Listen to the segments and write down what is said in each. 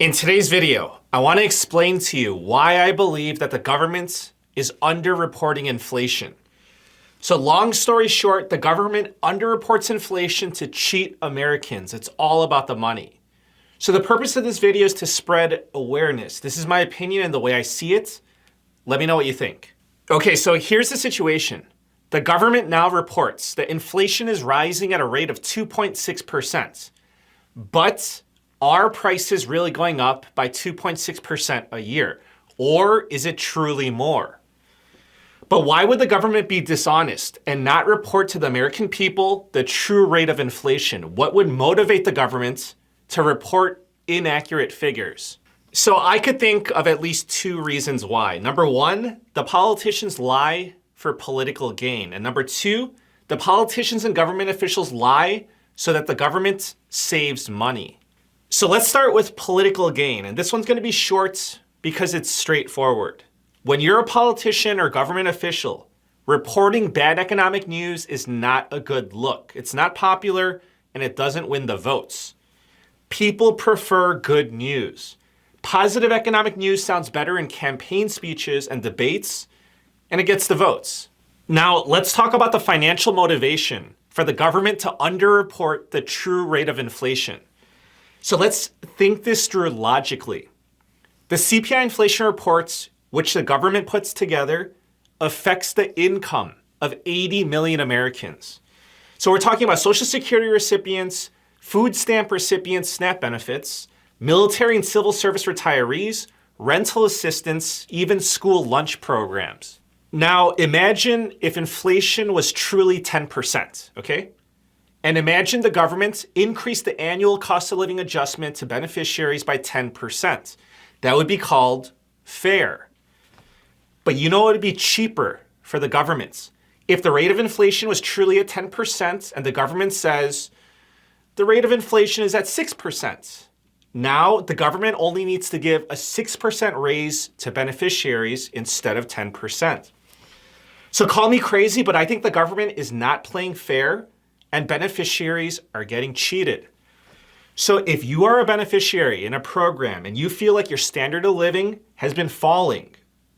In today's video, I want to explain to you why I believe that the government is underreporting inflation. So long story short, the government underreports inflation to cheat Americans. It's all about the money. So the purpose of this video is to spread awareness. This is my opinion and the way I see it. Let me know what you think. Okay, so here's the situation. The government now reports that inflation is rising at a rate of 2.6%. But are prices really going up by 2.6% a year? Or is it truly more? But why would the government be dishonest and not report to the American people the true rate of inflation? What would motivate the government to report inaccurate figures? So I could think of at least two reasons why. Number one, the politicians lie for political gain. And number two, the politicians and government officials lie so that the government saves money. So let's start with political gain. And this one's going to be short because it's straightforward. When you're a politician or government official, reporting bad economic news is not a good look. It's not popular and it doesn't win the votes. People prefer good news. Positive economic news sounds better in campaign speeches and debates, and it gets the votes. Now, let's talk about the financial motivation for the government to underreport the true rate of inflation. So let's think this through logically. The CPI inflation reports, which the government puts together, affects the income of 80 million Americans. So we're talking about Social Security recipients, food stamp recipients, SNAP benefits, military and civil service retirees, rental assistance, even school lunch programs. Now imagine if inflation was truly 10%, okay? And imagine the government increased the annual cost of living adjustment to beneficiaries by 10%. That would be called fair. But you know what would be cheaper for the government? If the rate of inflation was truly at 10% and the government says the rate of inflation is at 6%. Now the government only needs to give a 6% raise to beneficiaries instead of 10%. So call me crazy, but I think the government is not playing fair and beneficiaries are getting cheated. So if you are a beneficiary in a program and you feel like your standard of living has been falling,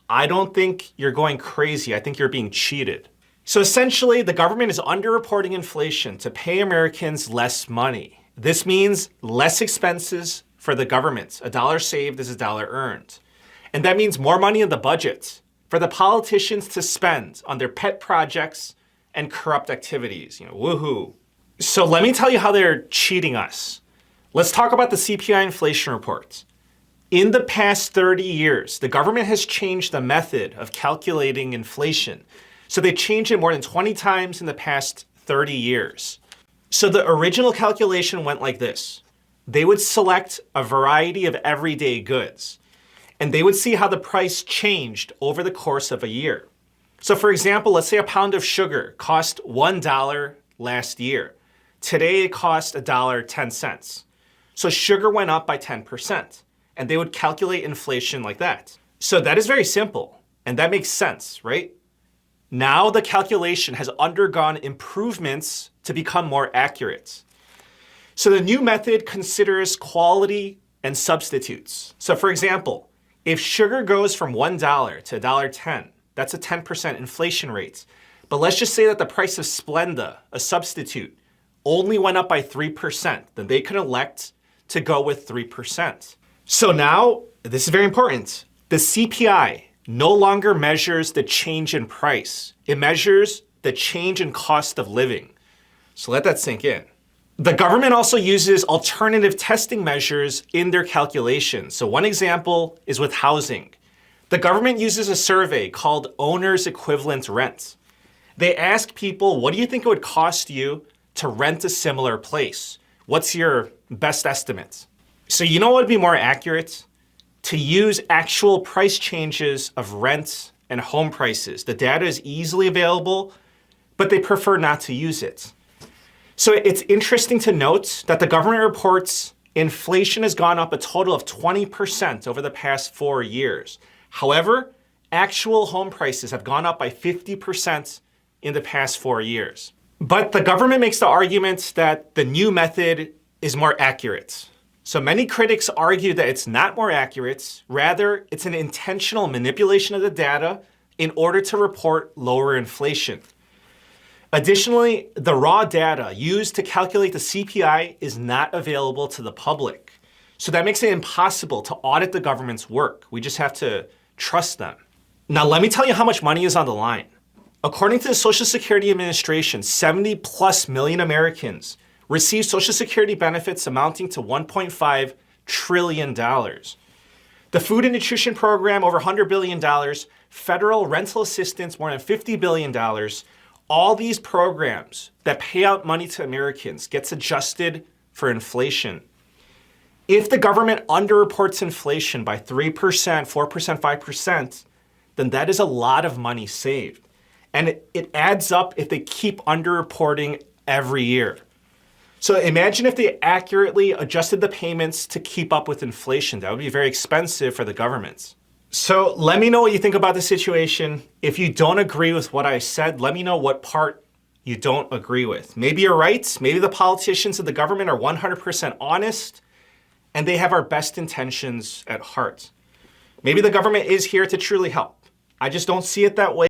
I don't think you're going crazy. I think you're being cheated. So essentially, the government is underreporting inflation to pay Americans less money. This means less expenses for the government. A dollar saved is a dollar earned. And that means more money in the budget for the politicians to spend on their pet projects and corrupt activities. Woohoo. So let me tell you how they're cheating us. Let's talk about the CPI inflation report. In the past 30 years, the government has changed the method of calculating inflation. So they changed it more than 20 times in the past 30 years. So the original calculation went like this. They would select a variety of everyday goods, and they would see how the price changed over the course of a year. So for example, let's say a pound of sugar cost $1 last year. Today it costs $1.10. So sugar went up by 10%, and they would calculate inflation like that. So that is very simple, and that makes sense, right? Now the calculation has undergone improvements to become more accurate. So the new method considers quality and substitutes. So for example, if sugar goes from $1 to $1.10, that's a 10% inflation rate. But let's just say that the price of Splenda, a substitute, only went up by 3%. Then they could elect to go with 3%. So now, this is very important. The CPI no longer measures the change in price. It measures the change in cost of living. So let that sink in. The government also uses alternative testing measures in their calculations. So one example is with housing. The government uses a survey called owner's equivalent rent. They ask people, what do you think it would cost you to rent a similar place? What's your best estimate? So you know what would be more accurate? To use actual price changes of rent and home prices. The data is easily available, but they prefer not to use it. So it's interesting to note that the government reports inflation has gone up a total of 20% over the past 4 years. However, actual home prices have gone up by 50% in the past 4 years. But the government makes the argument that the new method is more accurate. So many critics argue that it's not more accurate, rather it's an intentional manipulation of the data in order to report lower inflation. Additionally, the raw data used to calculate the CPI is not available to the public. So that makes it impossible to audit the government's work. We just have to trust them. Now, let me tell you how much money is on the line. According to the Social Security Administration, 70+ million Americans receive Social Security benefits amounting to $1.5 trillion. The Food and Nutrition Program, over $100 billion. Federal rental assistance, more than $50 billion. All these programs that pay out money to Americans gets adjusted for inflation. If the government underreports inflation by 3%, 4%, 5%, then that is a lot of money saved. And it adds up if they keep underreporting every year. So imagine if they accurately adjusted the payments to keep up with inflation. That would be very expensive for the governments. So let me know what you think about the situation. If you don't agree with what I said, let me know what part you don't agree with. Maybe you're right. Maybe the politicians of the government are 100% honest and they have our best intentions at heart. Maybe the government is here to truly help. I just don't see it that way.